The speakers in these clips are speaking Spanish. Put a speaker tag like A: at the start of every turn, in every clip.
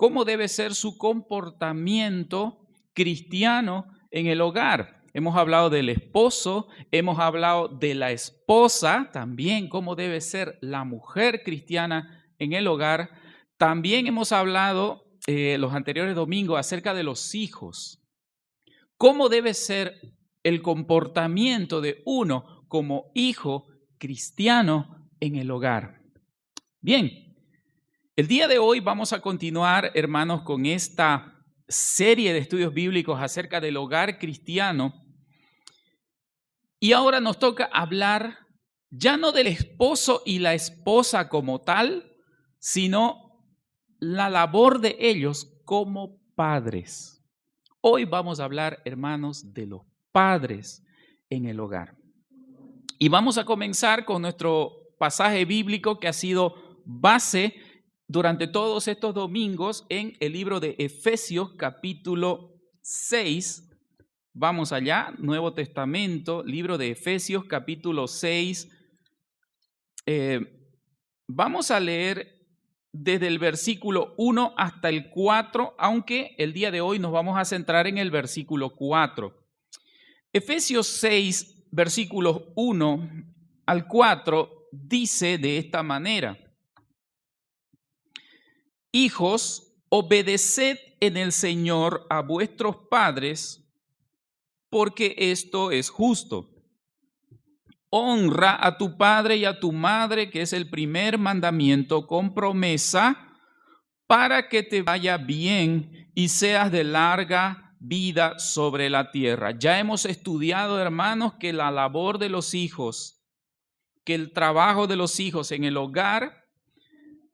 A: cómo debe ser su comportamiento cristiano en el hogar. Hemos hablado del esposo, hemos hablado de la esposa, también cómo debe ser la mujer cristiana en el hogar. También hemos hablado los anteriores domingos acerca de los hijos. ¿Cómo debe ser el comportamiento de uno como hijo cristiano en el hogar? Bien, el día de hoy vamos a continuar, hermanos, con esta serie de estudios bíblicos acerca del hogar cristiano. Y ahora nos toca hablar ya no del esposo y la esposa como tal, sino la labor de ellos como padres. Hoy vamos a hablar, hermanos, de los padres en el hogar. Y vamos a comenzar con nuestro pasaje bíblico que ha sido base durante todos estos domingos en el libro de Efesios capítulo 6. Vamos allá, Nuevo Testamento, libro de Efesios capítulo 6. Vamos a leer desde el versículo 1 hasta el 4, aunque el día de hoy nos vamos a centrar en el versículo 4. Efesios 6, versículos 1 al 4, dice de esta manera: Hijos, obedeced en el Señor a vuestros padres, porque esto es justo. Honra a tu padre y a tu madre, que es el primer mandamiento con promesa, para que te vaya bien y seas de larga vida sobre la tierra. Ya hemos estudiado, hermanos, que la labor de los hijos, que el trabajo de los hijos en el hogar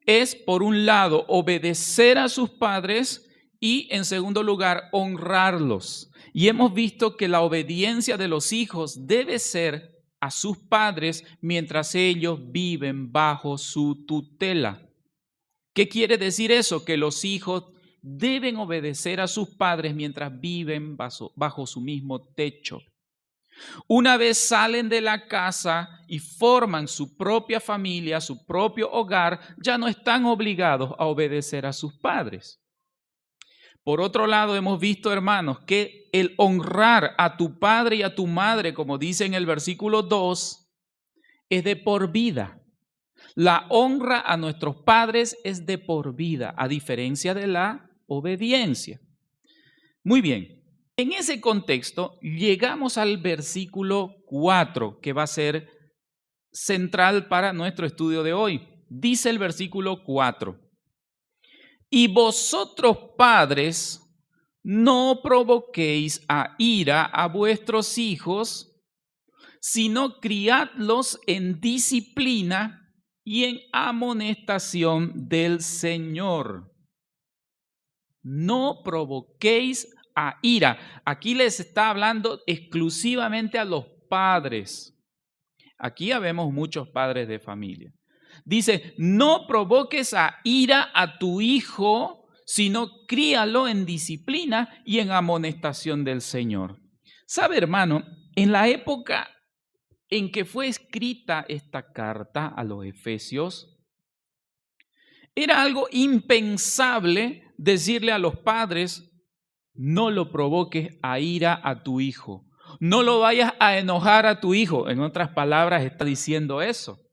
A: es, por un lado, obedecer a sus padres y, en segundo lugar, honrarlos. Y hemos visto que la obediencia de los hijos debe ser a sus padres mientras ellos viven bajo su tutela. ¿Qué quiere decir eso? Que los hijos deben obedecer a sus padres mientras viven bajo su mismo techo. Una vez salen de la casa y forman su propia familia, su propio hogar, ya no están obligados a obedecer a sus padres. Por otro lado, hemos visto, hermanos, que el honrar a tu padre y a tu madre, como dice en el versículo 2, es de por vida. La honra a nuestros padres es de por vida, a diferencia de la obediencia. Muy bien, en ese contexto llegamos al versículo 4, que va a ser central para nuestro estudio de hoy. Dice el versículo 4: Y vosotros, padres, no provoquéis a ira a vuestros hijos, sino criadlos en disciplina y en amonestación del Señor. No provoquéis a ira. Aquí les está hablando exclusivamente a los padres. Aquí habemos muchos padres de familia. Dice, no provoques a ira a tu hijo, sino críalo en disciplina y en amonestación del Señor. ¿Sabe, hermano? En la época en que fue escrita esta carta a los Efesios, era algo impensable decirle a los padres: no lo provoques a ira a tu hijo, no lo vayas a enojar a tu hijo. En otras palabras, está diciendo eso.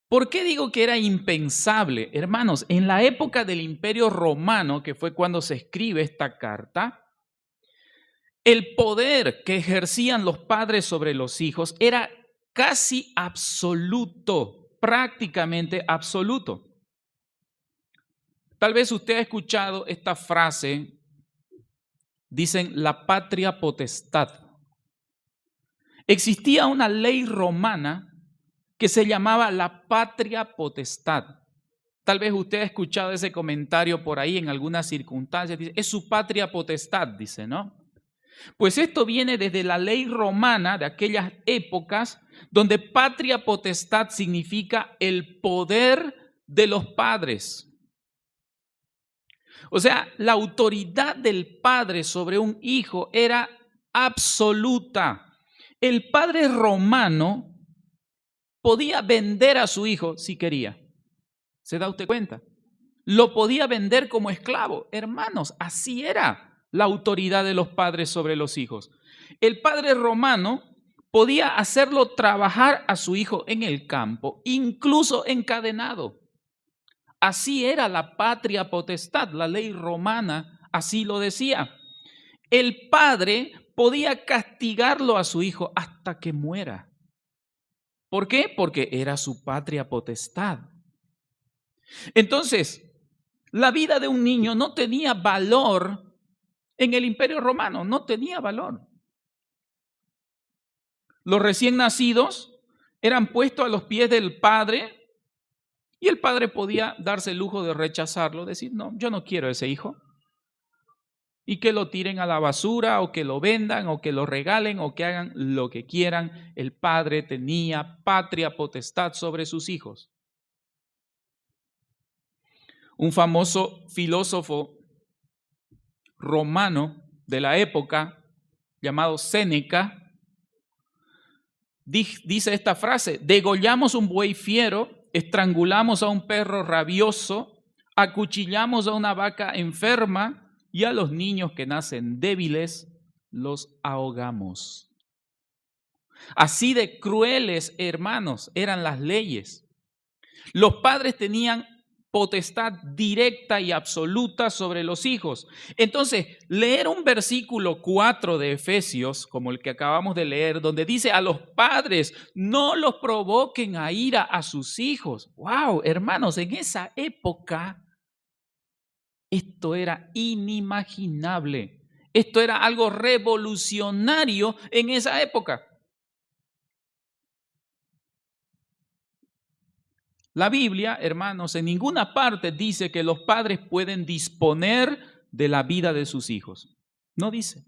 A: ¿Por qué digo que era impensable? Hermanos, en la época del Imperio Romano, que fue cuando se escribe esta carta, el poder que ejercían los padres sobre los hijos era casi absoluto, prácticamente absoluto. Tal vez usted ha escuchado esta frase, dicen la patria potestad. Existía una ley romana que se llamaba la patria potestad. Tal vez usted ha escuchado ese comentario por ahí en algunas circunstancias. Dice, es su patria potestad, dice, ¿no? Pues esto viene desde la ley romana de aquellas épocas, donde patria potestad significa el poder de los padres. O sea, la autoridad del padre sobre un hijo era absoluta. El padre romano podía vender a su hijo si quería. ¿Se da usted cuenta? lo podía vender como esclavo. Hermanos, así era la autoridad de los padres sobre los hijos. El padre romano podía hacerlo trabajar a su hijo en el campo, incluso encadenado. Así era la patria potestad, la ley romana así lo decía. El padre podía castigarlo a su hijo hasta que muera. ¿Por qué? Porque era su patria potestad. Entonces, la vida de un niño no tenía valor en el Imperio Romano, no tenía valor. Los recién nacidos eran puestos a los pies del padre y el padre podía darse el lujo de rechazarlo, decir, no, yo no quiero ese hijo. Y que lo tiren a la basura o que lo vendan o que lo regalen o que hagan lo que quieran. El padre tenía patria potestad sobre sus hijos. Un famoso filósofo romano de la época, llamado Séneca, dice esta frase: degollamos un buey fiero, estrangulamos a un perro rabioso, acuchillamos a una vaca enferma y a los niños que nacen débiles los ahogamos. Así de crueles, hermanos, eran las leyes. Los padres tenían potestad directa y absoluta sobre los hijos. Entonces, leer un versículo 4 de Efesios, como el que acabamos de leer, donde dice a los padres, no los provoquen a ira a sus hijos. ¡Wow! Hermanos, en esa época, esto era inimaginable. Esto era algo revolucionario en esa época. La Biblia, hermanos, en ninguna parte dice que los padres pueden disponer de la vida de sus hijos. No dice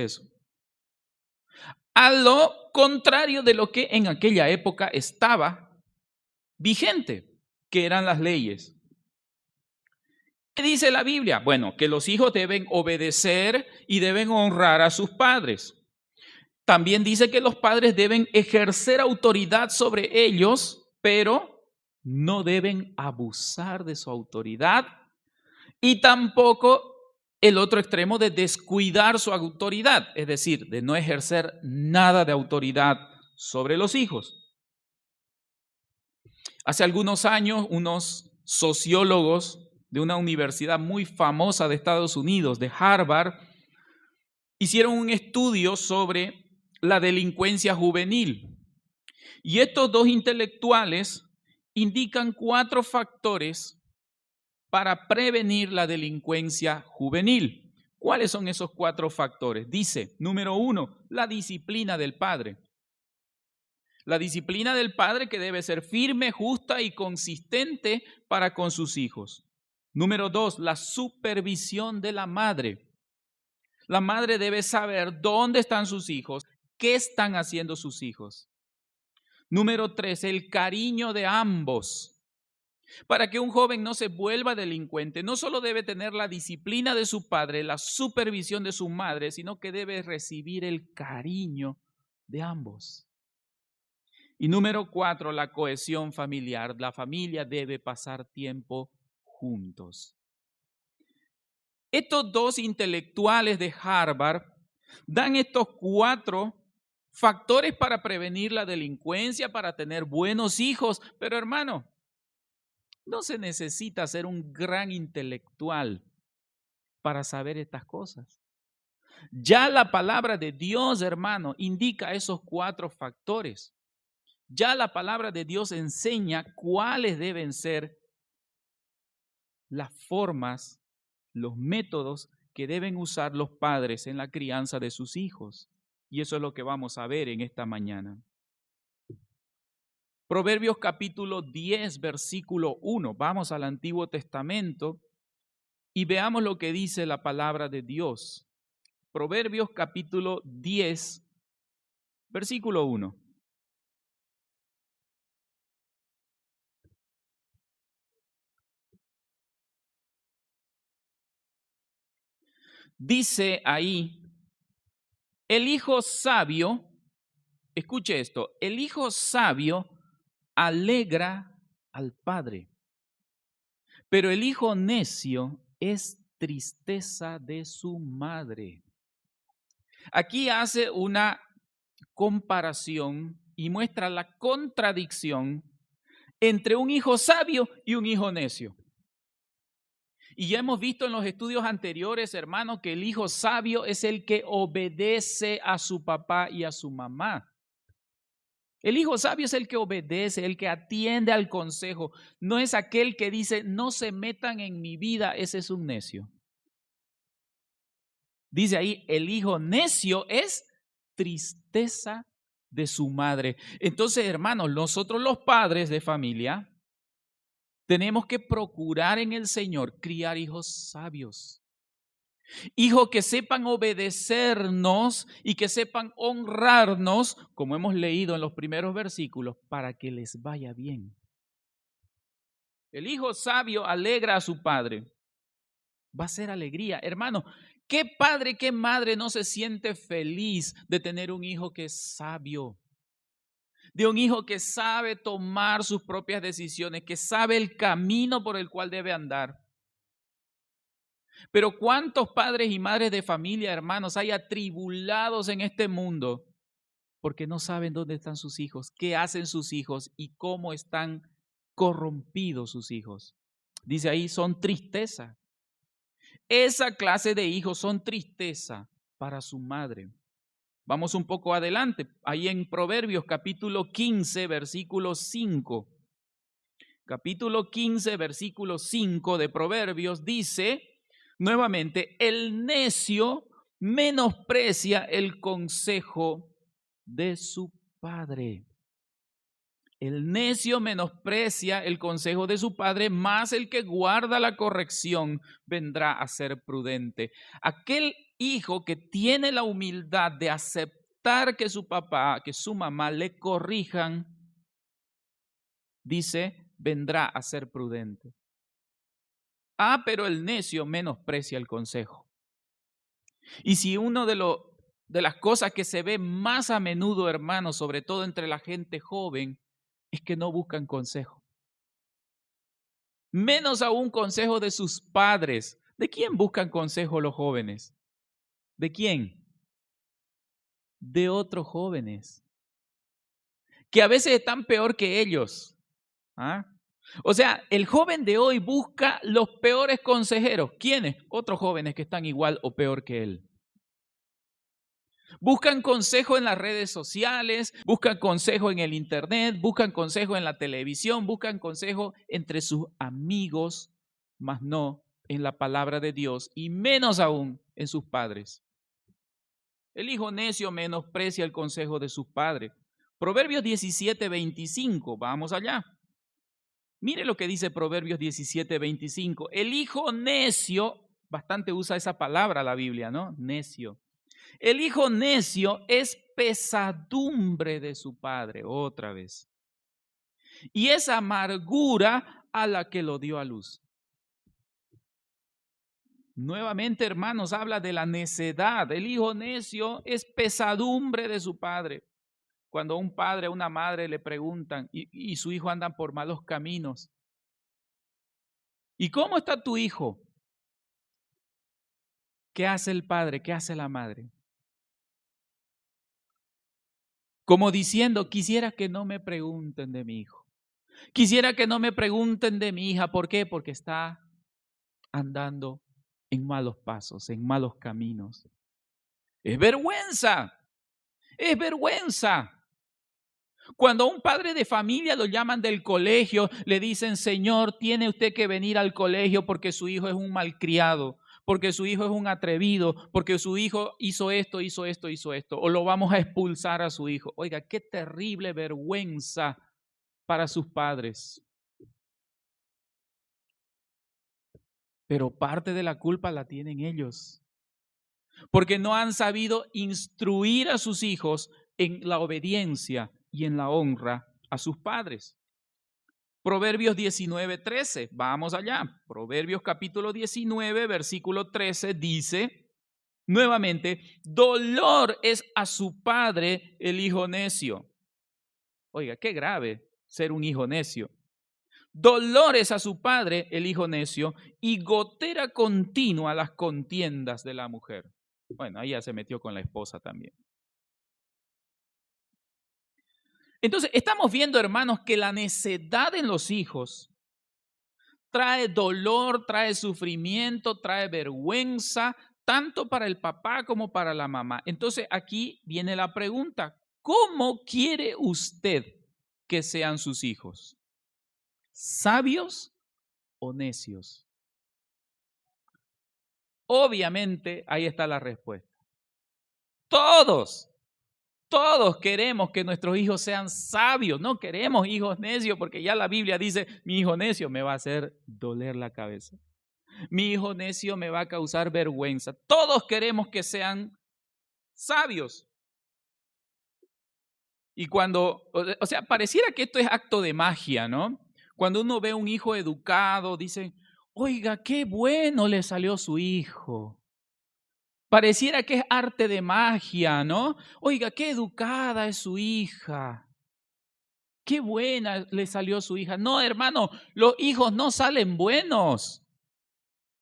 A: eso. A lo contrario de lo que en aquella época estaba vigente, que eran las leyes. ¿Qué dice la Biblia? Bueno, que los hijos deben obedecer y deben honrar a sus padres. También dice que los padres deben ejercer autoridad sobre ellos, pero no deben abusar de su autoridad y tampoco el otro extremo de descuidar su autoridad, es decir, de no ejercer nada de autoridad sobre los hijos. Hace algunos años, unos sociólogos de una universidad muy famosa de Estados Unidos, de Harvard, hicieron un estudio sobre la delincuencia juvenil. Y estos dos intelectuales indican 4 factores para prevenir la delincuencia juvenil. ¿Cuáles son esos 4 factores? Dice, número 1, la disciplina del padre. La disciplina del padre que debe ser firme, justa y consistente para con sus hijos. Número 2, la supervisión de la madre. La madre debe saber dónde están sus hijos, qué están haciendo sus hijos. Número 3, el cariño de ambos. Para que un joven no se vuelva delincuente, no solo debe tener la disciplina de su padre, la supervisión de su madre, sino que debe recibir el cariño de ambos. Y número 4, la cohesión familiar. La familia debe pasar tiempo juntos. Estos dos intelectuales de Harvard dan estos 4 factores para prevenir la delincuencia, para tener buenos hijos. Pero hermano, no se necesita ser un gran intelectual para saber estas cosas. Ya la palabra de Dios, hermano, indica esos 4 factores. Ya la palabra de Dios enseña cuáles deben ser las formas, los métodos que deben usar los padres en la crianza de sus hijos. Y eso es lo que vamos a ver en esta mañana. Proverbios capítulo 10, versículo 1. Vamos al Antiguo Testamento y veamos lo que dice la palabra de Dios. Proverbios capítulo 10, versículo 1. Dice ahí, el hijo sabio, escuche esto, el hijo sabio alegra al padre, Pero el hijo necio es tristeza de su madre. Aquí hace una comparación y muestra la contradicción entre un hijo sabio y un hijo necio. Y ya hemos visto en los estudios anteriores, hermanos, que el hijo sabio es el que obedece a su papá y a su mamá. El hijo sabio es el que obedece, el que atiende al consejo. No es aquel que dice, no se metan en mi vida, ese es un necio. Dice ahí, el hijo necio es tristeza de su madre. Entonces, hermanos, nosotros los padres de familia tenemos que procurar en el Señor criar hijos sabios. Hijos que sepan obedecernos y que sepan honrarnos, como hemos leído en los primeros versículos, para que les vaya bien. El hijo sabio alegra a su padre. Va a ser alegría. Hermano, ¿qué padre, qué madre no se siente feliz de tener un hijo que es sabio? De un hijo que sabe tomar sus propias decisiones, que sabe el camino por el cual debe andar. Pero ¿cuántos padres y madres de familia, hermanos, hay atribulados en este mundo porque no saben dónde están sus hijos, qué hacen sus hijos y cómo están corrompidos sus hijos? Dice ahí, son tristeza. Esa clase de hijos son tristeza para su madre. Vamos un poco adelante, ahí en Proverbios capítulo 15, versículo 5. Capítulo 15, versículo 5 de Proverbios dice, nuevamente, el necio menosprecia el consejo de su padre. El necio menosprecia el consejo de su padre, más el que guarda la corrección vendrá a ser prudente. Aquel hijo que tiene la humildad de aceptar que su papá, que su mamá le corrijan, dice, vendrá a ser prudente. Pero el necio menosprecia el consejo. Y si uno de las cosas que se ve más a menudo, hermanos, sobre todo entre la gente joven, es que no buscan consejo. Menos aún consejo de sus padres. ¿De quién buscan consejo los jóvenes? ¿De quién? De otros jóvenes, que a veces están peor que ellos. O sea, el joven de hoy busca los peores consejeros. ¿Quiénes? Otros jóvenes que están igual o peor que él. Buscan consejo en las redes sociales, buscan consejo en el internet, buscan consejo en la televisión, buscan consejo entre sus amigos, mas no en la palabra de Dios y menos aún en sus padres. El hijo necio menosprecia el consejo de sus padres. Proverbios 17:25, vamos allá. Mire lo que dice Proverbios 17:25. El hijo necio, bastante usa esa palabra la Biblia, ¿no? Necio. El hijo necio es pesadumbre de su padre, otra vez. Y es amargura a la que lo dio a luz. Nuevamente, hermanos, habla de la necedad. El hijo necio es pesadumbre de su padre. Cuando un padre o una madre le preguntan y su hijo anda por malos caminos. ¿Y cómo está tu hijo? ¿Qué hace el padre? ¿Qué hace la madre? Como diciendo, quisiera que no me pregunten de mi hijo. Quisiera que no me pregunten de mi hija. ¿Por qué? Porque está andando en malos pasos, en malos caminos. Es vergüenza. Es vergüenza. Cuando a un padre de familia lo llaman del colegio, le dicen, Señor, tiene usted que venir al colegio porque su hijo es un malcriado, porque su hijo es un atrevido, porque su hijo hizo esto, o lo vamos a expulsar a su hijo. Oiga, qué terrible vergüenza para sus padres. Pero parte de la culpa la tienen ellos, porque no han sabido instruir a sus hijos en la obediencia y en la honra a sus padres. Proverbios 19:13, vamos allá. Proverbios capítulo 19, versículo 13 dice, nuevamente, dolor es a su padre el hijo necio. Oiga, qué grave ser un hijo necio. dolores a su padre, el hijo necio, y gotera continua a las contiendas de la mujer. Bueno, ahí ya se metió con la esposa también. Entonces, estamos viendo, hermanos, que la necedad en los hijos trae dolor, trae sufrimiento, trae vergüenza, tanto para el papá como para la mamá. Entonces, aquí viene la pregunta, ¿cómo quiere usted que sean sus hijos? ¿Sabios o necios? Obviamente, ahí está la respuesta. Todos queremos que nuestros hijos sean sabios, no queremos hijos necios, porque ya la Biblia dice, mi hijo necio me va a hacer doler la cabeza. Mi hijo necio me va a causar vergüenza. Todos queremos que sean sabios. Y cuando, o sea, pareciera que esto es acto de magia, ¿no? Cuando uno ve un hijo educado, dice, oiga, qué bueno le salió su hijo. Pareciera que es arte de magia, ¿no? Oiga, qué educada es su hija. Qué buena le salió su hija. No, hermano, los hijos no salen buenos.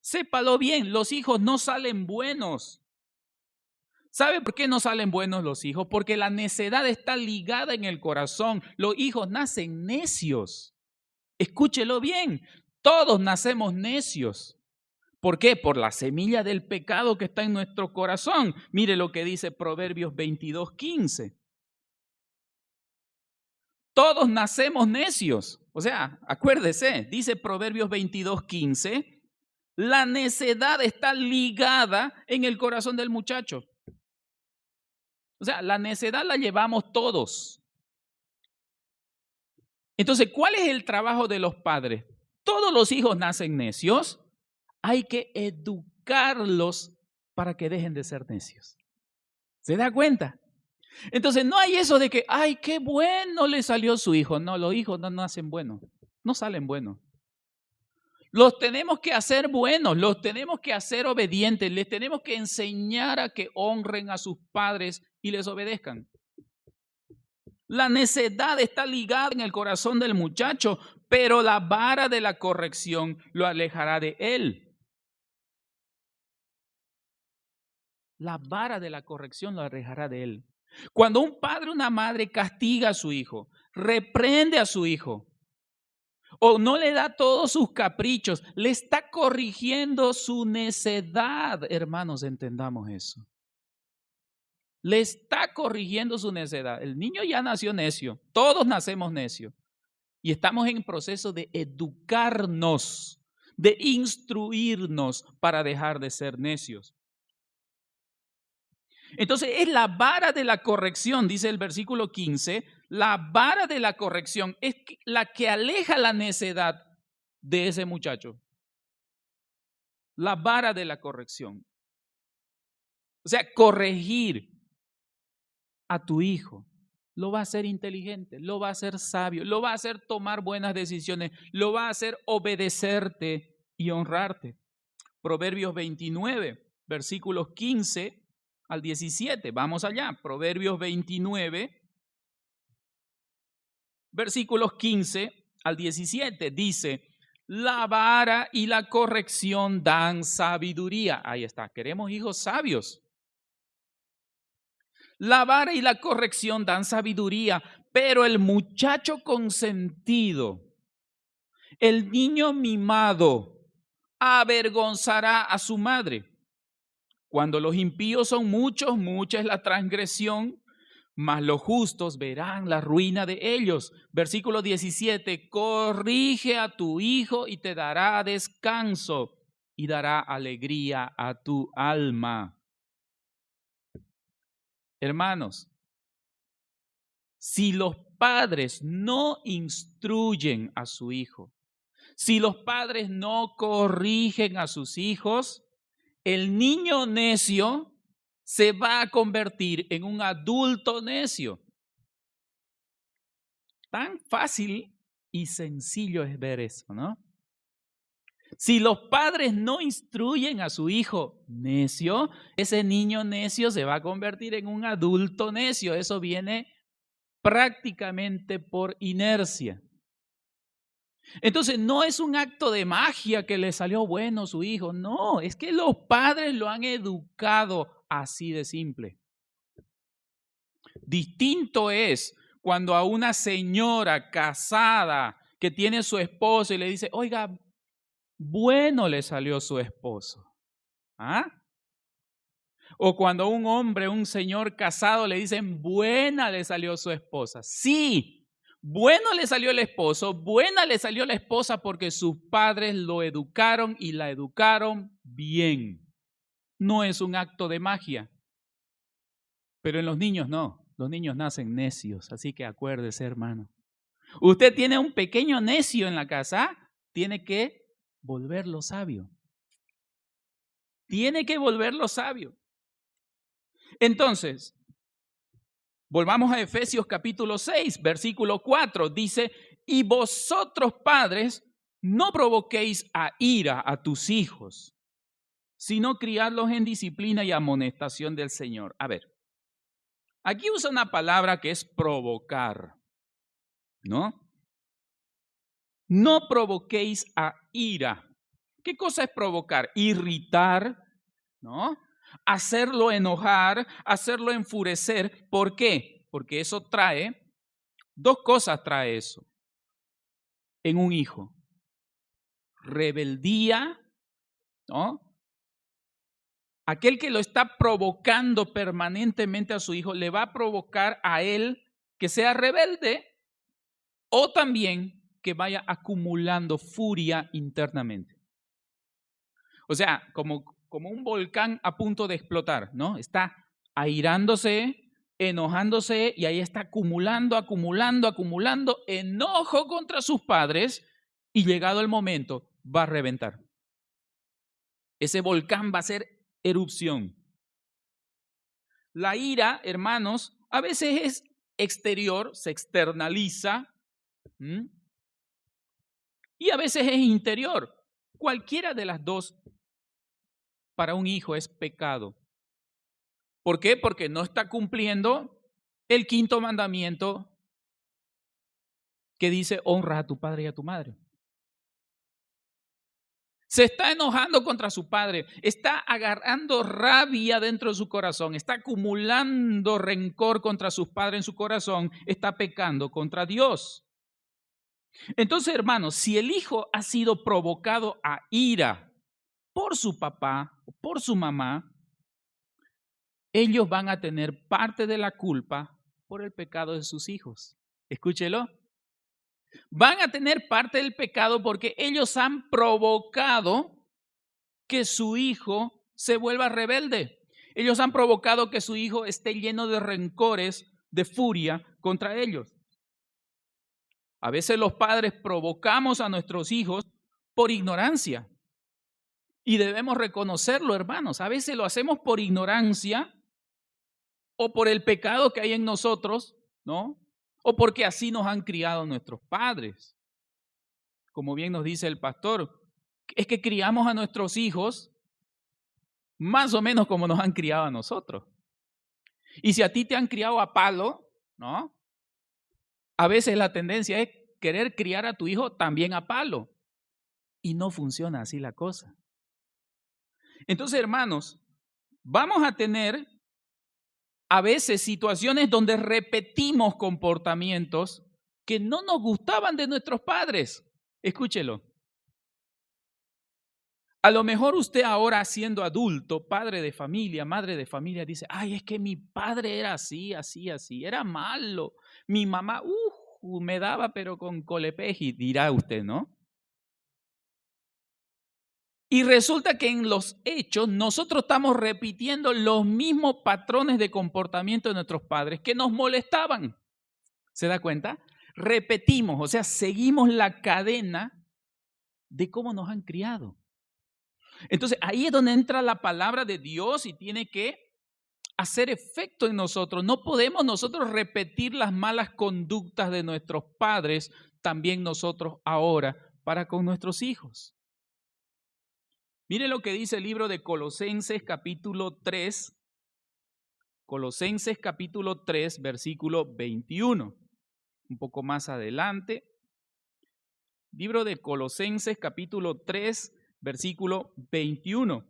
A: Sépalo bien, los hijos no salen buenos. ¿Sabe por qué no salen buenos los hijos? Porque la necedad está ligada en el corazón. Los hijos nacen necios. Escúchelo bien, todos nacemos necios. ¿Por qué? Por la semilla del pecado que está en nuestro corazón. Mire lo que dice Proverbios 22:15. Todos nacemos necios. O sea, acuérdese, dice Proverbios 22:15, la necedad está ligada en el corazón del muchacho. O sea, la necedad la llevamos todos. Entonces, ¿cuál es el trabajo de los padres? Todos los hijos nacen necios. Hay que educarlos para que dejen de ser necios. ¿Se da cuenta? Entonces, no hay eso de que, ay, qué bueno le salió su hijo. No, los hijos no nacen buenos, no salen buenos. Los tenemos que hacer buenos, los tenemos que hacer obedientes, les tenemos que enseñar a que honren a sus padres y les obedezcan. La necedad está ligada en el corazón del muchacho, pero la vara de la corrección lo alejará de él. La vara de la corrección lo alejará de él. Cuando un padre o una madre castiga a su hijo, reprende a su hijo, o no le da todos sus caprichos, le está corrigiendo su necedad. Hermanos, entendamos eso. Le está corrigiendo su necedad. El niño ya nació necio, todos nacemos necios. Y estamos en proceso de educarnos, de instruirnos para dejar de ser necios. Entonces es la vara de la corrección, dice el versículo 15, la vara de la corrección es la que aleja la necedad de ese muchacho. La vara de la corrección. O sea, corregir a tu hijo lo va a hacer inteligente, lo va a hacer sabio, lo va a hacer tomar buenas decisiones, lo va a hacer obedecerte y honrarte. Proverbios 29, versículos 15 al 17. Vamos allá. Proverbios 29, versículos 15 al 17. Dice, la vara y la corrección dan sabiduría. Ahí está. Queremos hijos sabios. La vara y la corrección dan sabiduría, pero el muchacho consentido, el niño mimado, avergonzará a su madre. Cuando los impíos son muchos, mucha es la transgresión, mas los justos verán la ruina de ellos. Versículo 17, corrige a tu hijo y te dará descanso y dará alegría a tu alma. Hermanos, si los padres no instruyen a su hijo, si los padres no corrigen a sus hijos, el niño necio se va a convertir en un adulto necio. Tan fácil y sencillo es ver eso, ¿no? Si los padres no instruyen a su hijo necio, ese niño necio se va a convertir en un adulto necio. Eso viene prácticamente por inercia. Entonces, no es un acto de magia que le salió bueno su hijo. No, es que los padres lo han educado así de simple. Distinto es cuando a una señora casada que tiene su esposo y le dice, oiga, bueno le salió su esposo. ¿Ah? O cuando a un hombre, un señor casado le dicen, buena le salió su esposa. Sí, bueno le salió el esposo, buena le salió la esposa porque sus padres lo educaron y la educaron bien. No es un acto de magia. Pero en los niños no. Los niños nacen necios, así que acuérdese, hermano. Usted tiene un pequeño necio en la casa, tiene que volverlo sabio. Tiene que volverlo sabio. Entonces, volvamos a Efesios capítulo 6, versículo 4. Dice, y vosotros padres no provoquéis a ira a tus hijos, sino criadlos en disciplina y amonestación del Señor. A ver, aquí usa una palabra que es provocar, ¿no? No provoquéis a ira. ¿Qué cosa es provocar? Irritar, ¿no? Hacerlo enojar, hacerlo enfurecer. ¿Por qué? Porque eso trae, dos cosas trae eso en un hijo. Rebeldía, ¿no? Aquel que lo está provocando permanentemente a su hijo le va a provocar a él que sea rebelde o también que vaya acumulando furia internamente. O sea, como un volcán a punto de explotar, ¿no? Está airándose, enojándose y ahí está acumulando enojo contra sus padres y llegado el momento va a reventar. Ese volcán va a hacer erupción. La ira, hermanos, a veces es exterior, se externaliza, y a veces es interior. Cualquiera de las dos para un hijo es pecado. ¿Por qué? Porque no está cumpliendo el quinto mandamiento que dice honra a tu padre y a tu madre. Se está enojando contra su padre, está agarrando rabia dentro de su corazón, está acumulando rencor contra sus padres en su corazón, está pecando contra Dios. Entonces, hermanos, si el hijo ha sido provocado a ira por su papá o por su mamá, ellos van a tener parte de la culpa por el pecado de sus hijos. Escúchelo. Van a tener parte del pecado porque ellos han provocado que su hijo se vuelva rebelde. Ellos han provocado que su hijo esté lleno de rencores, de furia contra ellos. A veces los padres provocamos a nuestros hijos por ignorancia. Y debemos reconocerlo, hermanos. A veces lo hacemos por ignorancia o por el pecado que hay en nosotros, ¿no? O porque así nos han criado nuestros padres. Como bien nos dice el pastor, es que criamos a nuestros hijos más o menos como nos han criado a nosotros. Y si a ti te han criado a palo, ¿no? A veces la tendencia es querer criar a tu hijo también a palo. Y no funciona así la cosa. Entonces, hermanos, vamos a tener a veces situaciones donde repetimos comportamientos que no nos gustaban de nuestros padres. Escúchelo. A lo mejor usted ahora siendo adulto, padre de familia, madre de familia, dice, ay, es que mi padre era así, así, así, era malo. Mi mamá, me daba pero con colepeji, dirá usted, ¿no? Y resulta que en los hechos nosotros estamos repitiendo los mismos patrones de comportamiento de nuestros padres que nos molestaban. ¿Se da cuenta? Repetimos, o sea, seguimos la cadena de cómo nos han criado. Entonces, ahí es donde entra la palabra de Dios y tiene que hacer efecto en nosotros. No podemos nosotros repetir las malas conductas de nuestros padres, también nosotros ahora, para con nuestros hijos. Mire lo que dice el libro de Colosenses capítulo 3. Colosenses capítulo 3, versículo 21. Un poco más adelante. Libro de Colosenses, capítulo 3, versículo 21.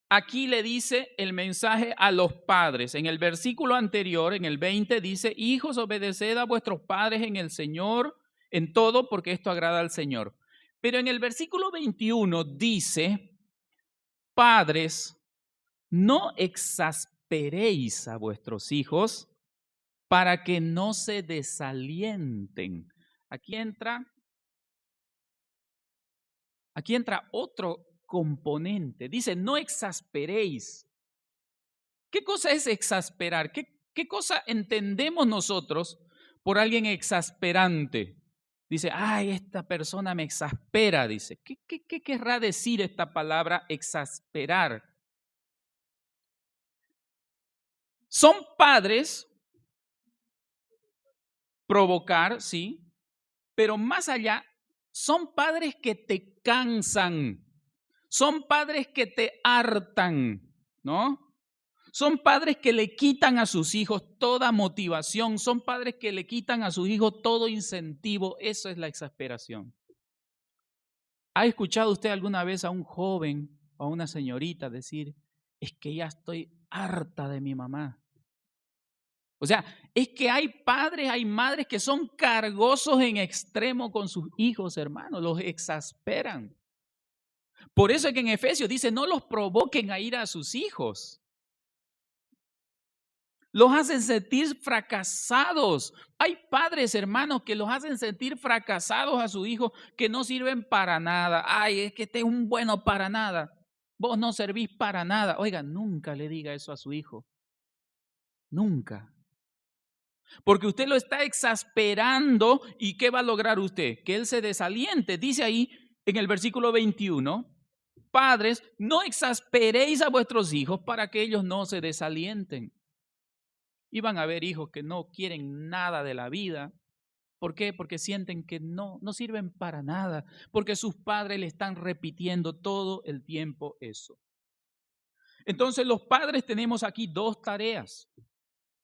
A: Aquí le dice el mensaje a los padres. En el versículo anterior, en el 20, dice: hijos, obedeced a vuestros padres en el Señor, en todo, porque esto agrada al Señor. Pero en el versículo 21 dice: padres, no exasperéis a vuestros hijos para que no se desalienten. Aquí entra otro componente. Dice: no exasperéis. ¿Qué cosa es exasperar? ¿Qué cosa entendemos nosotros por alguien exasperante? Dice: ay, esta persona me exaspera, dice. ¿Qué querrá decir esta palabra exasperar? Son padres, provocar, sí, pero más allá, son padres que te cansan, son padres que te hartan, ¿no? Son padres que le quitan a sus hijos toda motivación, son padres que le quitan a sus hijos todo incentivo. Eso es la exasperación. ¿Ha escuchado usted alguna vez a un joven o a una señorita decir: es que ya estoy harta de mi mamá? O sea, es que hay padres, hay madres que son cargosos en extremo con sus hijos, hermanos, los exasperan. Por eso es que en Efesios dice: no los provoquen a ir a sus hijos. Los hacen sentir fracasados. Hay padres, hermanos, que los hacen sentir fracasados a su hijo, que no sirven para nada. Ay, es que este es un bueno para nada. Vos no servís para nada. Oiga, nunca le diga eso a su hijo. Nunca. Porque usted lo está exasperando. ¿Y qué va a lograr usted? Que él se desaliente. Dice ahí en el versículo 21, padres, no exasperéis a vuestros hijos para que ellos no se desalienten. Y van a haber hijos que no quieren nada de la vida. ¿Por qué? Porque sienten que no sirven para nada, porque sus padres le están repitiendo todo el tiempo eso. Entonces los padres tenemos aquí dos tareas.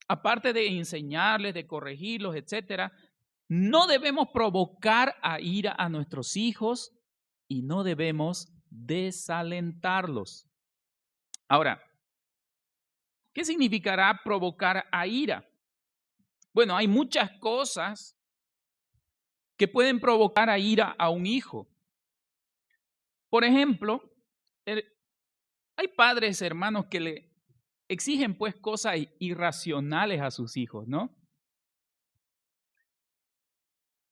A: Aparte de enseñarles, de corregirlos, etcétera, no debemos provocar a ira a nuestros hijos y no debemos desalentarlos. Ahora, ¿qué significará provocar a ira? Bueno, hay muchas cosas que pueden provocar a ira a un hijo. Por ejemplo, hay padres, hermanos, que le exigen pues cosas irracionales a sus hijos, ¿no?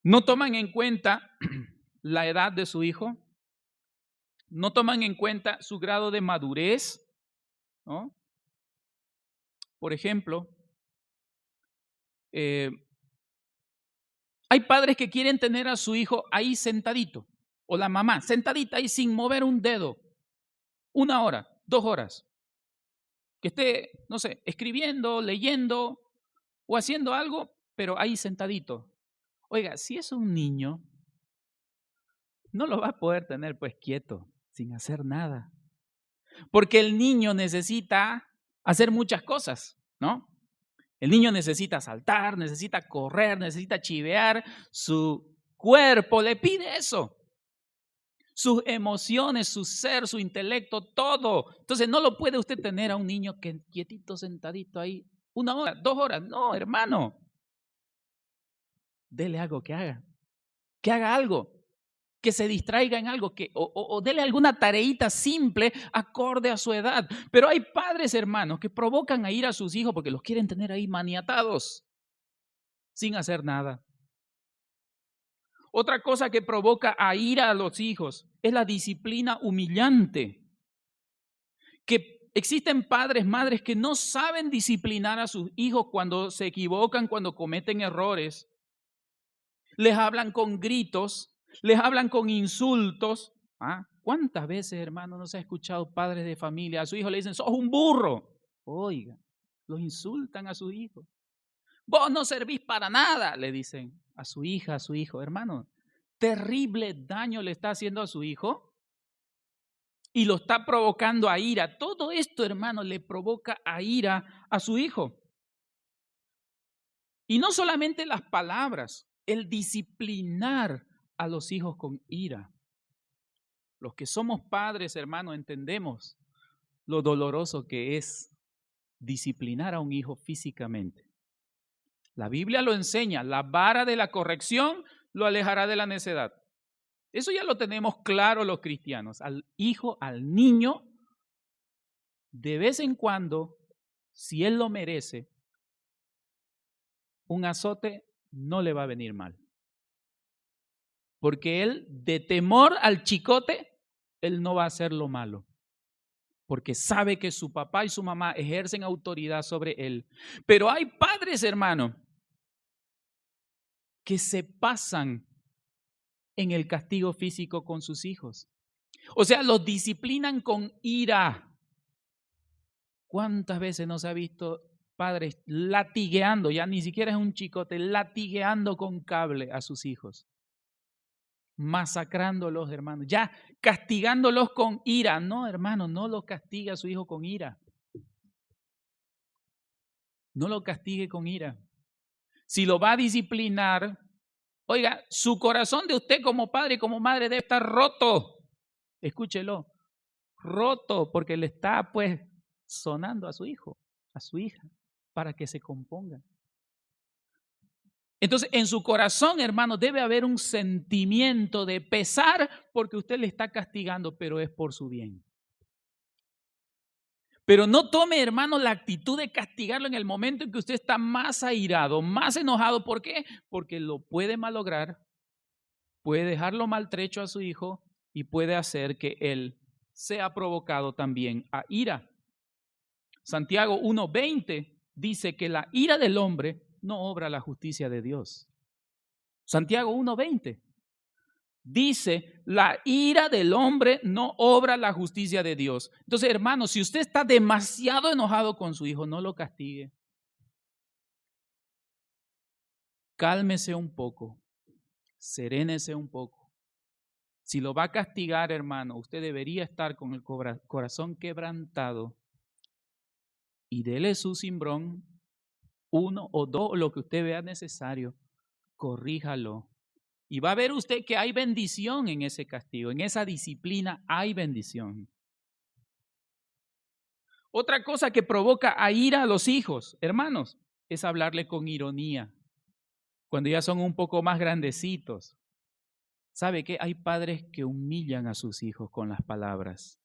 A: No toman en cuenta la edad de su hijo, no toman en cuenta su grado de madurez, ¿no? Por ejemplo, hay padres que quieren tener a su hijo ahí sentadito, o la mamá sentadita ahí sin mover un dedo, 1 hora, 2 horas, que esté, no sé, escribiendo, leyendo o haciendo algo, pero ahí sentadito. Oiga, si es un niño, no lo va a poder tener pues quieto, sin hacer nada. Porque el niño necesita hacer muchas cosas, ¿no? El niño necesita saltar, necesita correr, necesita chivear. Su cuerpo le pide eso. Sus emociones, su ser, su intelecto, todo. Entonces no lo puede usted tener a un niño que quietito, sentadito ahí, 1 hora, 2 horas. No, hermano. Dele algo que haga algo, que se distraiga en algo, o dele alguna tareita simple acorde a su edad. Pero hay padres, hermanos, que provocan a ir a sus hijos porque los quieren tener ahí maniatados, sin hacer nada. Otra cosa que provoca a ir a los hijos es la disciplina humillante. Que existen padres, madres que no saben disciplinar a sus hijos cuando se equivocan, cuando cometen errores. Les hablan con gritos, les hablan con insultos. ¿Cuántas veces, hermano, no se ha escuchado padres de familia a su hijo le dicen: sos un burro? Oiga, los insultan a su hijo. Vos no servís para nada, le dicen a su hija, a su hijo. Hermano, terrible daño le está haciendo a su hijo. y lo está provocando a ira. Todo esto, hermano, le provoca a ira a su hijo. Y no solamente las palabras, el disciplinar a los hijos con ira. Los que somos padres, hermano, entendemos lo doloroso que es disciplinar a un hijo físicamente. La Biblia lo enseña, la vara de la corrección lo alejará de la necedad. Eso ya lo tenemos claro los cristianos. Al hijo, al niño, de vez en cuando, si él lo merece, un azote no le va a venir mal. Porque él, de temor al chicote, él no va a hacer lo malo. Porque sabe que su papá y su mamá ejercen autoridad sobre él. Pero hay padres, hermano, que se pasan en el castigo físico con sus hijos. O sea, los disciplinan con ira. ¿Cuántas veces nos ha visto padres latigueando, ya ni siquiera es un chicote, latigueando con cable a sus hijos? Masacrándolos, hermanos, ya castigándolos con ira. No, hermano, no lo castigue a su hijo con ira. No lo castigue con ira. Si lo va a disciplinar, oiga, su corazón de usted como padre y como madre debe estar roto. Escúchelo, roto, porque le está pues sonando a su hijo, a su hija, para que se componga. Entonces, en su corazón, hermano, debe haber un sentimiento de pesar porque usted le está castigando, pero es por su bien. Pero no tome, hermano, la actitud de castigarlo en el momento en que usted está más airado, más enojado. ¿Por qué? Porque lo puede malograr, puede dejarlo maltrecho a su hijo y puede hacer que él sea provocado también a ira. Santiago 1:20 dice que la ira del hombre no obra la justicia de Dios. Santiago 1:20 dice, la ira del hombre no obra la justicia de Dios. Entonces, hermano, si usted está demasiado enojado con su hijo, no lo castigue. Cálmese un poco, serénese un poco. Si lo va a castigar, hermano, usted debería estar con el corazón quebrantado y dele su cimbrón, 1 o 2, lo que usted vea necesario, corríjalo. Y va a ver usted que hay bendición en ese castigo, en esa disciplina hay bendición. Otra cosa que provoca a ira a los hijos, hermanos, es hablarle con ironía. Cuando ya son un poco más grandecitos. ¿Sabe qué? Hay padres que humillan a sus hijos con las palabras.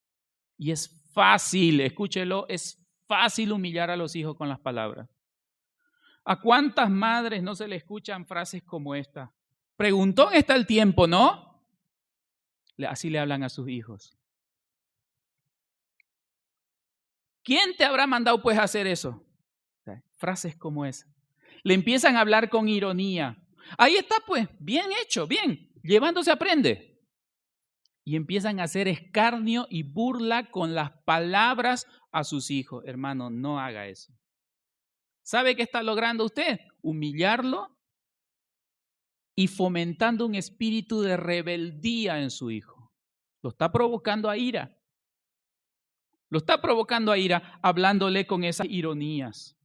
A: Y es fácil, escúchelo, es fácil humillar a los hijos con las palabras. ¿A cuántas madres no se le escuchan frases como esta? Preguntón está el tiempo, ¿no? Así le hablan a sus hijos. ¿Quién te habrá mandado pues a hacer eso? Frases como esa. Le empiezan a hablar con ironía. Ahí está pues, bien hecho, bien. Llevando se aprende. Y empiezan a hacer escarnio y burla con las palabras a sus hijos. Hermano, no haga eso. ¿Sabe qué está logrando usted? Humillarlo y fomentando un espíritu de rebeldía en su hijo. Lo está provocando a ira. Lo está provocando a ira hablándole con esas ironías.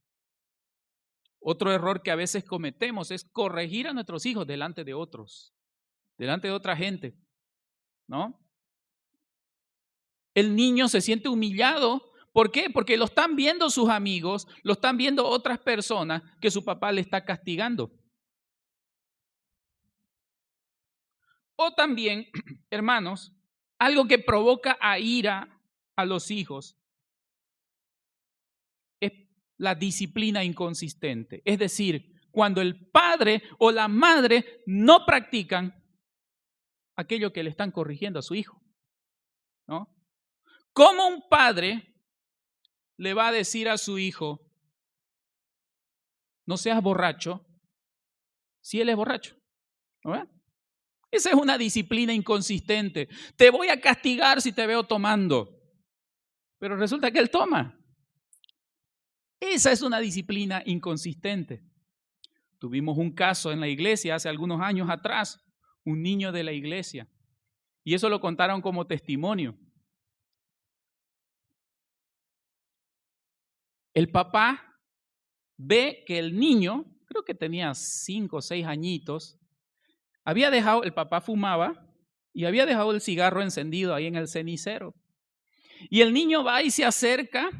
A: Otro error que a veces cometemos es corregir a nuestros hijos delante de otros, delante de otra gente, ¿no? El niño se siente humillado. ¿Por qué? Porque lo están viendo sus amigos, lo están viendo otras personas que su papá le está castigando. O también, hermanos, algo que provoca a ira a los hijos es la disciplina inconsistente. Es decir, cuando el padre o la madre no practican aquello que le están corrigiendo a su hijo, ¿no? ¿Cómo un padre le va a decir a su hijo, no seas borracho, si él es borracho? ¿No? Esa es una disciplina inconsistente. Te voy a castigar si te veo tomando. Pero resulta que él toma. Esa es una disciplina inconsistente. Tuvimos un caso en la iglesia hace algunos años atrás, un niño de la iglesia. Y eso lo contaron como testimonio. El papá ve que el niño, creo que tenía 5 o 6 añitos, había dejado, el papá fumaba y había dejado el cigarro encendido ahí en el cenicero. Y el niño va y se acerca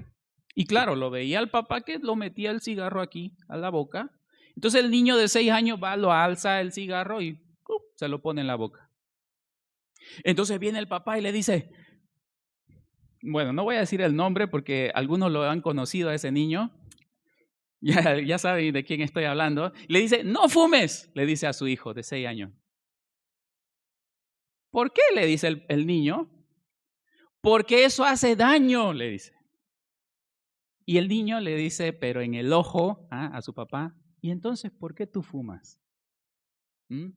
A: y claro, lo veía el papá que lo metía el cigarro aquí a la boca. Entonces el niño de 6 años va, lo alza el cigarro y se lo pone en la boca. Entonces viene el papá y le dice, bueno, no voy a decir el nombre porque algunos lo han conocido a ese niño. Ya saben de quién estoy hablando. Le dice, no fumes, le dice a su hijo de 6 años. ¿Por qué? Le dice el niño. Porque eso hace daño, le dice. Y el niño le dice, pero en el ojo, a su papá, ¿y entonces por qué tú fumas? ¿Mm?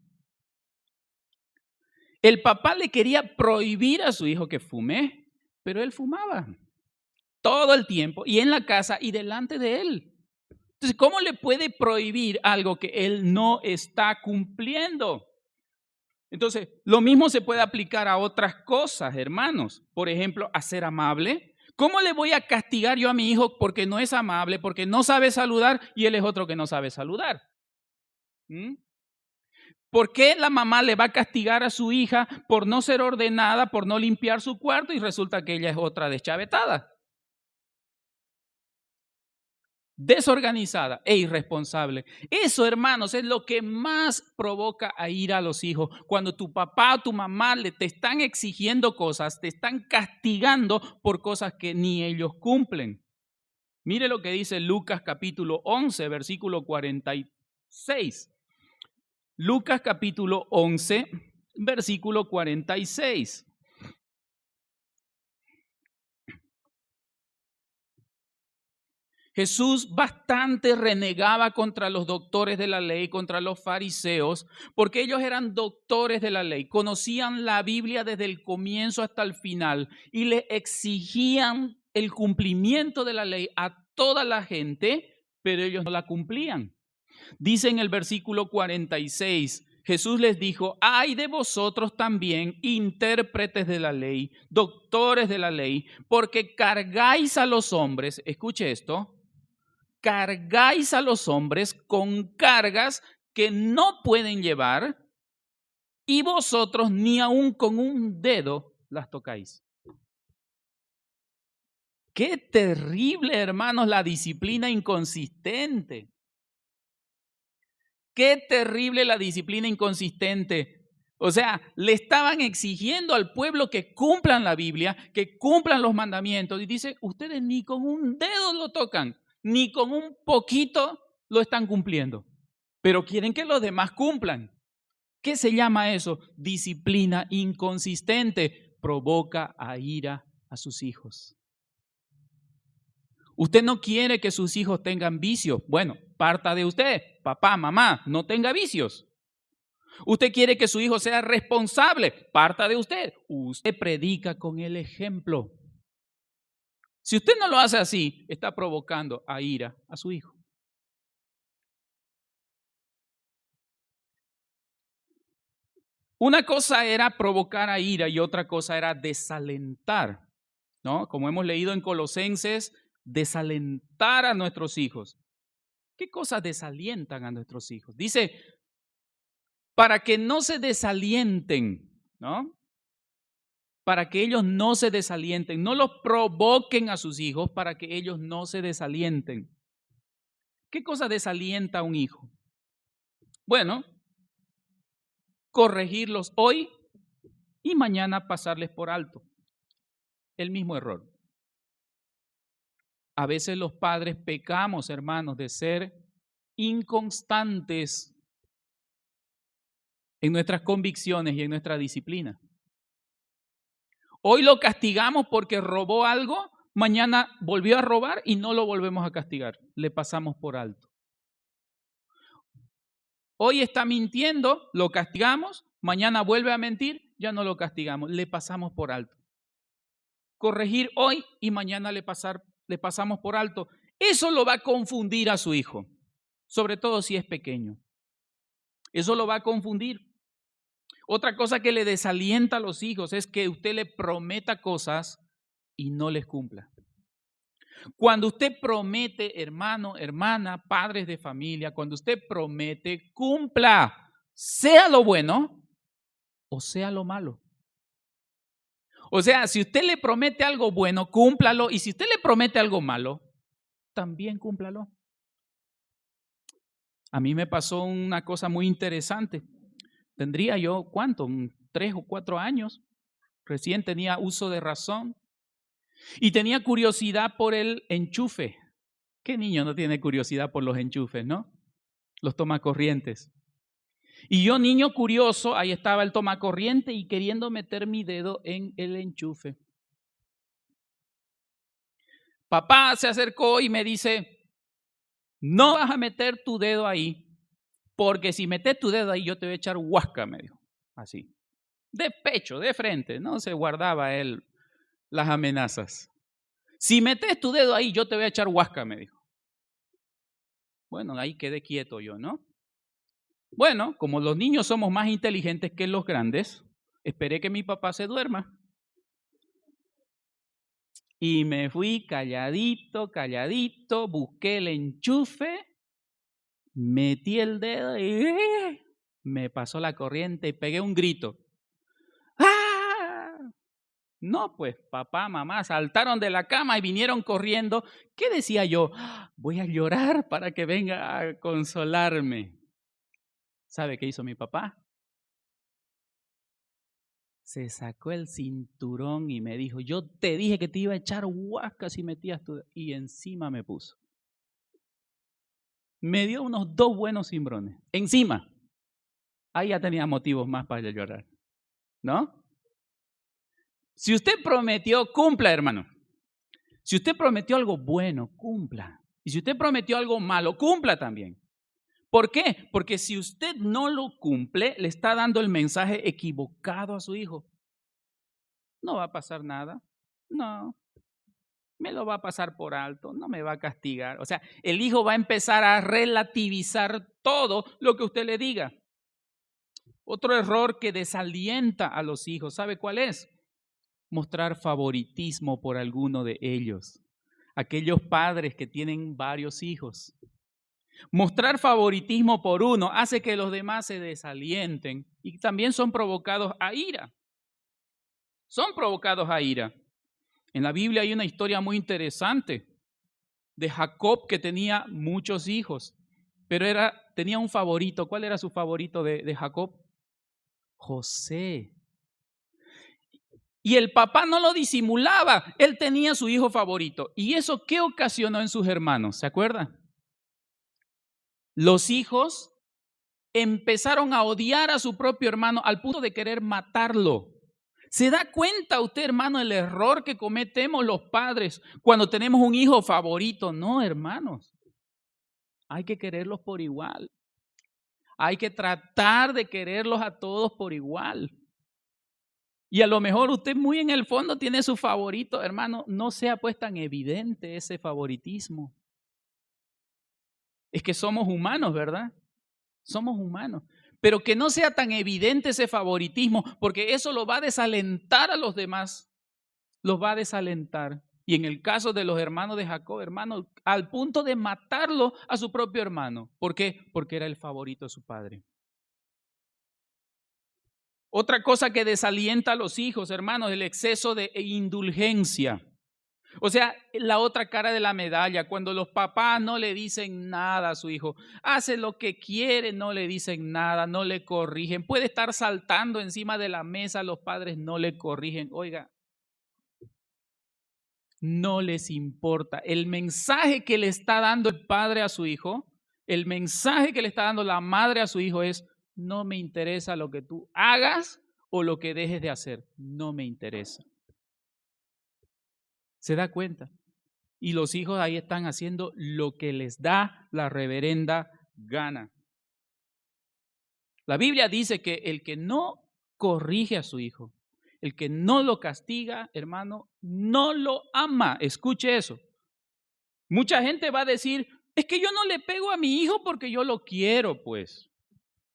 A: El papá le quería prohibir a su hijo que fume, pero él fumaba todo el tiempo y en la casa y delante de él. Entonces, ¿cómo le puede prohibir algo que él no está cumpliendo? Entonces, lo mismo se puede aplicar a otras cosas, hermanos. Por ejemplo, a ser amable. ¿Cómo le voy a castigar yo a mi hijo porque no es amable, porque no sabe saludar y él es otro que no sabe saludar? ¿Mm? ¿Por qué la mamá le va a castigar a su hija por no ser ordenada, por no limpiar su cuarto y resulta que ella es otra deschavetada? Desorganizada e irresponsable. Eso, hermanos, es lo que más provoca a ira a los hijos. Cuando tu papá o tu mamá te están exigiendo cosas, te están castigando por cosas que ni ellos cumplen. Mire lo que dice Lucas capítulo 11, versículo 46. Lucas capítulo 11, versículo 46. Jesús bastante renegaba contra los doctores de la ley, contra los fariseos, porque ellos eran doctores de la ley, conocían la Biblia desde el comienzo hasta el final y le exigían el cumplimiento de la ley a toda la gente, pero ellos no la cumplían. Dice en el versículo 46, Jesús les dijo, ay de vosotros también, intérpretes de la ley, doctores de la ley, porque cargáis a los hombres, escuche esto, cargáis a los hombres con cargas que no pueden llevar y vosotros ni aun con un dedo las tocáis. Qué terrible, hermanos, la disciplina inconsistente. Qué terrible la disciplina inconsistente. O sea, le estaban exigiendo al pueblo que cumplan la Biblia, que cumplan los mandamientos. Y dice, ustedes ni con un dedo lo tocan, ni con un poquito lo están cumpliendo. Pero quieren que los demás cumplan. ¿Qué se llama eso? Disciplina inconsistente. Provoca a ira a sus hijos. Usted no quiere que sus hijos tengan vicios. Bueno, parta de usted, papá, mamá, no tenga vicios. Usted quiere que su hijo sea responsable, parta de usted. Usted predica con el ejemplo. Si usted no lo hace así, está provocando a ira a su hijo. Una cosa era provocar a ira y otra cosa era desalentar, ¿no? Como hemos leído en Colosenses, desalentar a nuestros hijos. ¿Qué cosas desalientan a nuestros hijos? Dice, para que no se desalienten, ¿no? Para que ellos no se desalienten, no los provoquen a sus hijos para que ellos no se desalienten. ¿Qué cosa desalienta a un hijo? Bueno, corregirlos hoy y mañana pasarles por alto. El mismo error. A veces los padres pecamos, hermanos, de ser inconstantes en nuestras convicciones y en nuestra disciplina. Hoy lo castigamos porque robó algo, mañana volvió a robar y no lo volvemos a castigar, le pasamos por alto. Hoy está mintiendo, lo castigamos, mañana vuelve a mentir, ya no lo castigamos, le pasamos por alto. Corregir hoy y mañana le pasamos por alto. Eso lo va a confundir a su hijo, sobre todo si es pequeño. Eso lo va a confundir. Otra cosa que le desalienta a los hijos es que usted le prometa cosas y no les cumpla. Cuando usted promete, hermano, hermana, padres de familia, cuando usted promete, cumpla, sea lo bueno o sea lo malo. O sea, si usted le promete algo bueno, cúmplalo. Y si usted le promete algo malo, también cúmplalo. A mí me pasó una cosa muy interesante. Tendría yo, ¿cuánto? 3 o 4 años. Recién tenía uso de razón. Y tenía curiosidad por el enchufe. ¿Qué niño no tiene curiosidad por los enchufes, no? Los tomacorrientes. Y yo, niño curioso, ahí estaba el tomacorriente y queriendo meter mi dedo en el enchufe. Papá se acercó y me dice, no vas a meter tu dedo ahí, porque si metes tu dedo ahí yo te voy a echar huasca, me dijo. Así. De pecho, de frente, no se guardaba él las amenazas. Si metes tu dedo ahí yo te voy a echar huasca, me dijo. Bueno, ahí quedé quieto yo, ¿no? Bueno, como los niños somos más inteligentes que los grandes, esperé que mi papá se duerma. Y me fui calladito, calladito, busqué el enchufe, metí el dedo y me pasó la corriente y pegué un grito. ¡Ah! No, pues papá, mamá saltaron de la cama y vinieron corriendo. ¿Qué decía yo? Voy a llorar para que venga a consolarme. ¿Sabe qué hizo mi papá? Se sacó el cinturón y me dijo, yo te dije que te iba a echar huasca si metías tu... Y encima me puso. Me dio unos 2 buenos cimbrones. Encima. Ahí ya tenía motivos más para llorar. ¿No? Si usted prometió, cumpla, hermano. Si usted prometió algo bueno, cumpla. Y si usted prometió algo malo, cumpla también. ¿Por qué? Porque si usted no lo cumple, le está dando el mensaje equivocado a su hijo. No va a pasar nada. No. Me lo va a pasar por alto, no me va a castigar. O sea, el hijo va a empezar a relativizar todo lo que usted le diga. Otro error que desalienta a los hijos, ¿sabe cuál es? Mostrar favoritismo por alguno de ellos. Aquellos padres que tienen varios hijos. Mostrar favoritismo por uno hace que los demás se desalienten y también son provocados a ira. Son provocados a ira. En la Biblia hay una historia muy interesante de Jacob que tenía muchos hijos, pero tenía un favorito. ¿Cuál era su favorito de Jacob? José. Y el papá no lo disimulaba, él tenía su hijo favorito. ¿Y eso qué ocasionó en sus hermanos? ¿Se acuerdan? Los hijos empezaron a odiar a su propio hermano al punto de querer matarlo. ¿Se da cuenta usted, hermano, el error que cometemos los padres cuando tenemos un hijo favorito? No, hermanos. Hay que quererlos por igual. Hay que tratar de quererlos a todos por igual. Y a lo mejor usted muy en el fondo tiene su favorito, hermano. No sea pues tan evidente ese favoritismo. Es que somos humanos, ¿verdad? Somos humanos. Pero que no sea tan evidente ese favoritismo, porque eso lo va a desalentar a los demás. Los va a desalentar. Y en el caso de los hermanos de Jacob, hermano, al punto de matarlo a su propio hermano. ¿Por qué? Porque era el favorito de su padre. Otra cosa que desalienta a los hijos, hermanos, el exceso de indulgencia. O sea, la otra cara de la medalla, cuando los papás no le dicen nada a su hijo, hace lo que quiere, no le dicen nada, no le corrigen, puede estar saltando encima de la mesa, los padres no le corrigen. Oiga, no les importa. El mensaje que le está dando el padre a su hijo, el mensaje que le está dando la madre a su hijo es, no me interesa lo que tú hagas o lo que dejes de hacer, no me interesa. ¿Se da cuenta? Y los hijos ahí están haciendo lo que les da la reverenda gana. La Biblia dice que el que no corrige a su hijo, el que no lo castiga, hermano, no lo ama. Escuche eso. Mucha gente va a decir, es que yo no le pego a mi hijo porque yo lo quiero, pues.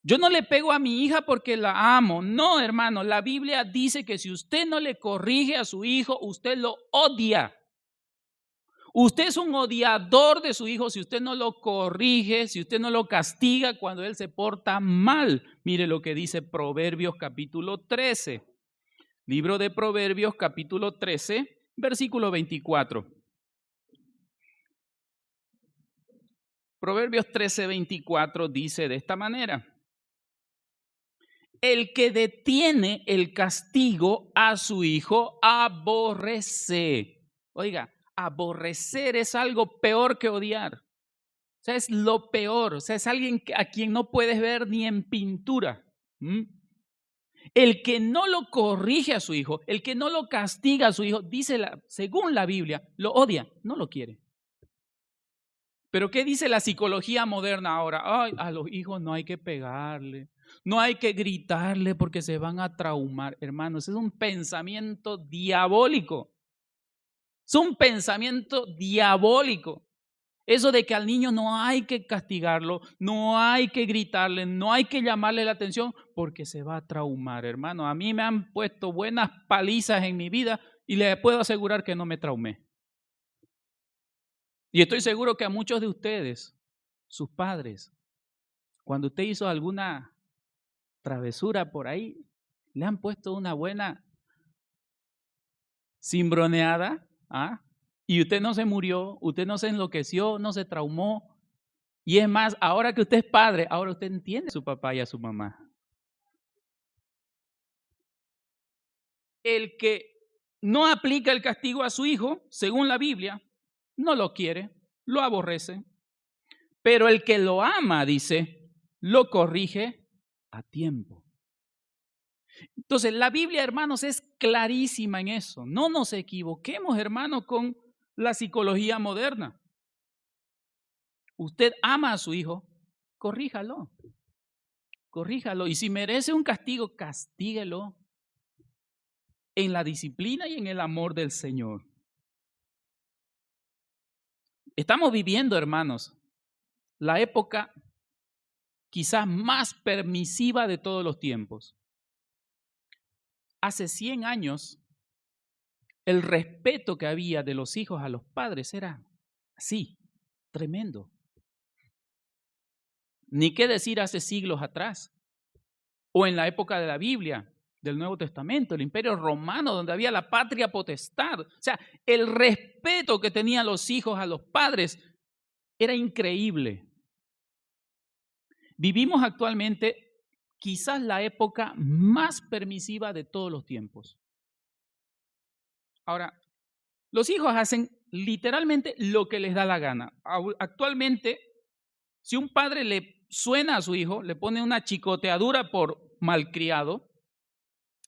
A: Yo no le pego a mi hija porque la amo. No, hermano, la Biblia dice que si usted no le corrige a su hijo, usted lo odia. Usted es un odiador de su hijo si usted no lo corrige, si usted no lo castiga cuando él se porta mal. Mire lo que dice Proverbios capítulo 13. Libro de Proverbios capítulo 13, versículo 24. Proverbios 13, 24 dice de esta manera: el que detiene el castigo a su hijo aborrece. Oiga, aborrecer es algo peor que odiar. O sea, es lo peor. O sea, es alguien a quien no puedes ver ni en pintura. El que no lo corrige a su hijo, el que no lo castiga a su hijo, dice según la Biblia, lo odia, no lo quiere. Pero ¿qué dice la psicología moderna ahora? Ay, a los hijos no hay que pegarle, no hay que gritarle porque se van a traumar. Hermanos, es un pensamiento diabólico. Es un pensamiento diabólico. Eso de que al niño no hay que castigarlo, no hay que gritarle, no hay que llamarle la atención porque se va a traumar, hermano. A mí me han puesto buenas palizas en mi vida y les puedo asegurar que no me traumé. Y estoy seguro que a muchos de ustedes, sus padres, cuando usted hizo alguna travesura por ahí, le han puesto una buena cimbroneada, ¿ah? Y usted no se murió, usted no se enloqueció, no se traumó. Y es más, ahora que usted es padre, ahora usted entiende a su papá y a su mamá. El que no aplica el castigo a su hijo, según la Biblia, no lo quiere, lo aborrece. Pero el que lo ama, dice, lo corrige a tiempo. Entonces, la Biblia, hermanos, es clarísima en eso. No nos equivoquemos, hermanos, con la psicología moderna. Usted ama a su hijo, corríjalo. Corríjalo. Y si merece un castigo, castíguelo en la disciplina y en el amor del Señor. Estamos viviendo, hermanos, la época quizás más permisiva de todos los tiempos. Hace 100 años, el respeto que había de los hijos a los padres era así, tremendo. Ni qué decir hace siglos atrás, o en la época de la Biblia, del Nuevo Testamento, el Imperio Romano, donde había la patria potestad. O sea, el respeto que tenían los hijos a los padres era increíble. Vivimos actualmente quizás la época más permisiva de todos los tiempos. Ahora, los hijos hacen literalmente lo que les da la gana. Actualmente, si un padre le suena a su hijo, le pone una chicoteadura por malcriado,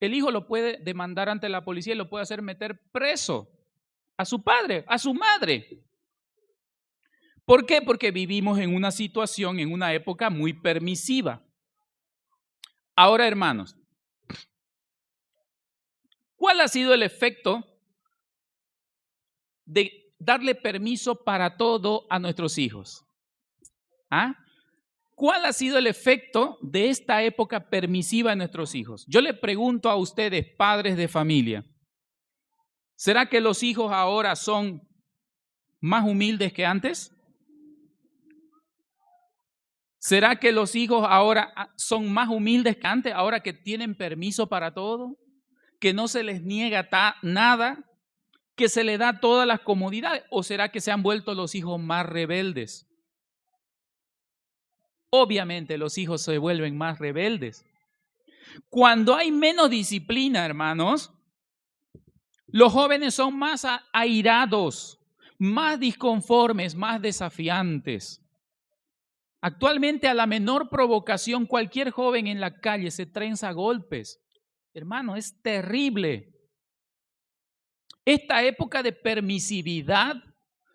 A: el hijo lo puede demandar ante la policía y lo puede hacer meter preso a su padre, a su madre. ¿Por qué? Porque vivimos en una situación, en una época muy permisiva. Ahora, hermanos, ¿cuál ha sido el efecto de darle permiso para todo a nuestros hijos? ¿Ah? ¿Cuál ha sido el efecto de esta época permisiva en nuestros hijos? Yo le pregunto a ustedes, padres de familia, ¿será que los hijos ahora son más humildes que antes? ¿Será que los hijos ahora son más humildes que antes, ahora que tienen permiso para todo? ¿Que no se les niega nada? ¿Que se les da todas las comodidades? ¿O será que se han vuelto los hijos más rebeldes? Obviamente los hijos se vuelven más rebeldes. Cuando hay menos disciplina, hermanos, los jóvenes son más airados, más disconformes, más desafiantes. Actualmente a la menor provocación, cualquier joven en la calle se trenza a golpes. Hermano, es terrible. Esta época de permisividad,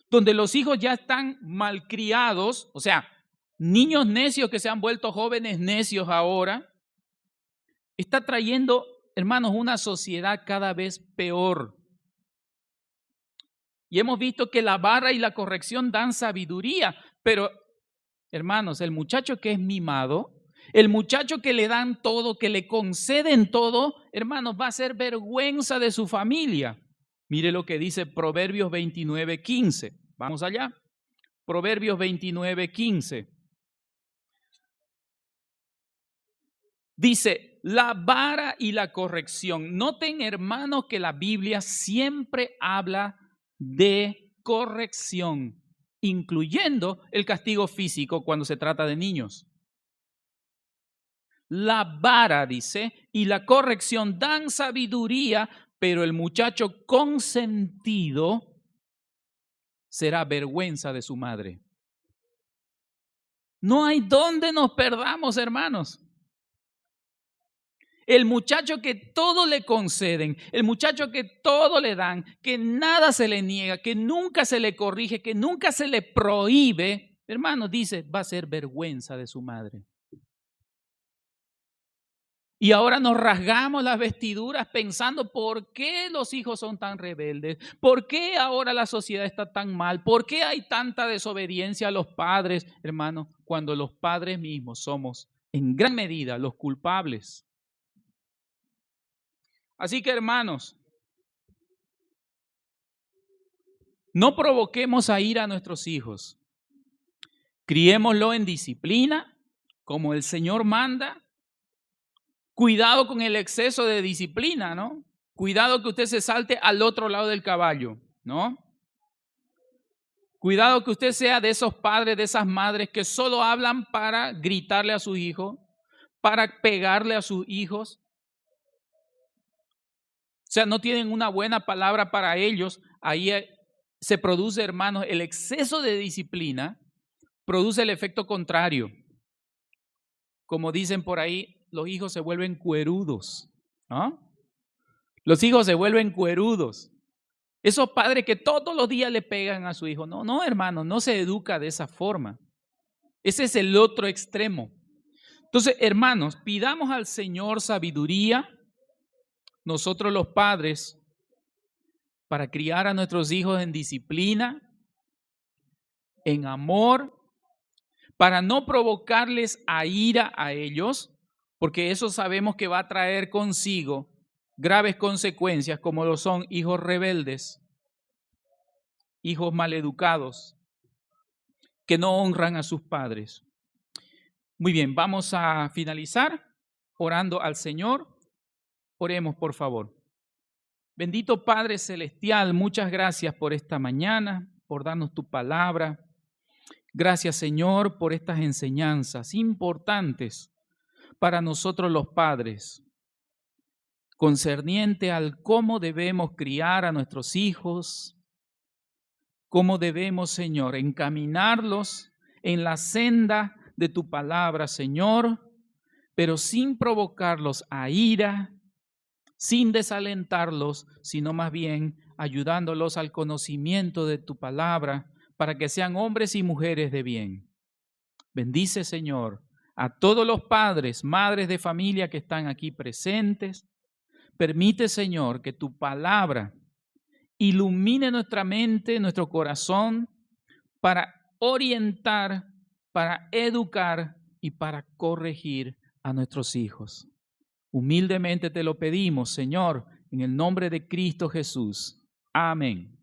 A: donde los hijos ya están malcriados, o sea, niños necios que se han vuelto jóvenes necios ahora, está trayendo, hermanos, una sociedad cada vez peor. Y hemos visto que la vara y la corrección dan sabiduría, pero, hermanos, el muchacho que es mimado, el muchacho que le dan todo, que le conceden todo, hermanos, va a ser vergüenza de su familia. Mire lo que dice Proverbios 29:15. Vamos allá. Proverbios 29:15. Dice, la vara y la corrección. Noten, hermanos, que la Biblia siempre habla de corrección, incluyendo el castigo físico cuando se trata de niños. La vara, dice, y la corrección dan sabiduría, pero el muchacho consentido será vergüenza de su madre. No hay donde nos perdamos, hermanos. El muchacho que todo le conceden, el muchacho que todo le dan, que nada se le niega, que nunca se le corrige, que nunca se le prohíbe, hermanos, dice, va a ser vergüenza de su madre. Y ahora nos rasgamos las vestiduras pensando por qué los hijos son tan rebeldes, por qué ahora la sociedad está tan mal, por qué hay tanta desobediencia a los padres, hermanos, cuando los padres mismos somos en gran medida los culpables. Así que, hermanos, no provoquemos a ira a nuestros hijos. Criémoslo en disciplina, como el Señor manda. Cuidado con el exceso de disciplina, ¿no? Cuidado que usted se salte al otro lado del caballo, ¿no? Cuidado que usted sea de esos padres, de esas madres que solo hablan para gritarle a sus hijos, para pegarle a sus hijos. O sea, no tienen una buena palabra para ellos. Ahí se produce, hermanos, el exceso de disciplina produce el efecto contrario. Como dicen por ahí, los hijos se vuelven cuerudos, ¿no? Los hijos se vuelven cuerudos. Esos padres que todos los días le pegan a su hijo. No, hermano, no se educa de esa forma. Ese es el otro extremo. Entonces, hermanos, pidamos al Señor sabiduría, nosotros los padres, para criar a nuestros hijos en disciplina, en amor, para no provocarles a ira a ellos, porque eso sabemos que va a traer consigo graves consecuencias, como lo son hijos rebeldes, hijos maleducados, que no honran a sus padres. Muy bien, vamos a finalizar orando al Señor. Oremos, por favor. Bendito Padre Celestial, muchas gracias por esta mañana, por darnos tu palabra. Gracias, Señor, por estas enseñanzas importantes para nosotros los padres, concerniente al cómo debemos criar a nuestros hijos, cómo debemos, Señor, encaminarlos en la senda de tu palabra, Señor, pero sin provocarlos a ira, sin desalentarlos, sino más bien ayudándolos al conocimiento de tu palabra para que sean hombres y mujeres de bien. Bendice, Señor, a todos los padres, madres de familia que están aquí presentes. Permite, Señor, que tu palabra ilumine nuestra mente, nuestro corazón, para orientar, para educar y para corregir a nuestros hijos. Humildemente te lo pedimos, Señor, en el nombre de Cristo Jesús. Amén.